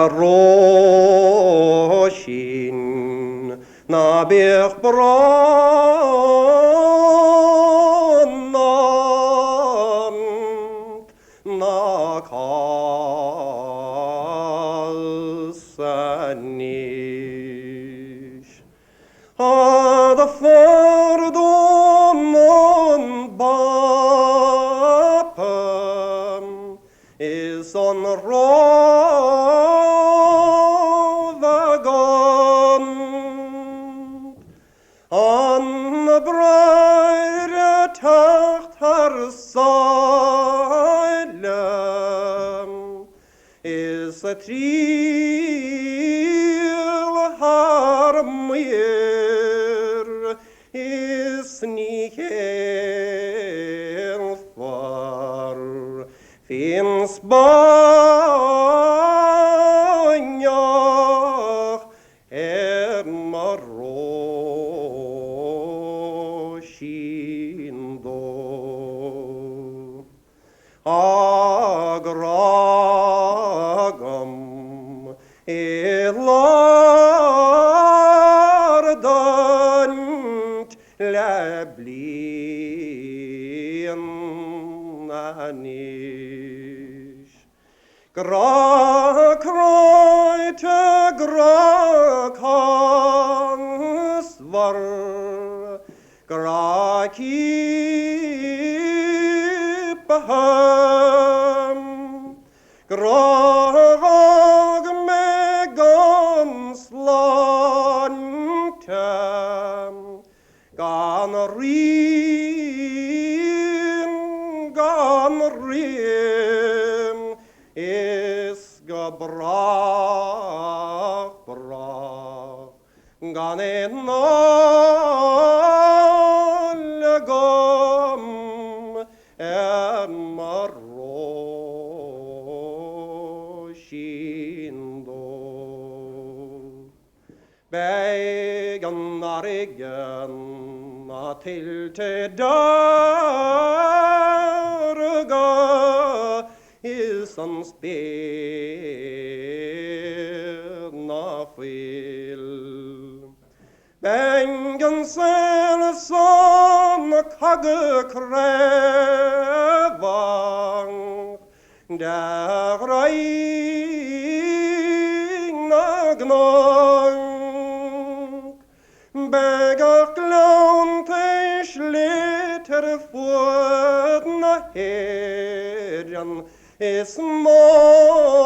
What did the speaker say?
roshin na bech brannan na kalsanish the fordomen bapen is on rovagon on the breire tacht her silem is a triel harmir is niet heel far finns banjach maroshindo agragam elardant lablin anish Grakreute Grakansvar Grakipaham Grag Meganslantem Ganrim is gebrach ganenalegam en maroshindo beganarigen til darga Ilsans bedna fil Bengen sel som kagge krävang Der regna gnang Begger klaun te sliter fodna herren is more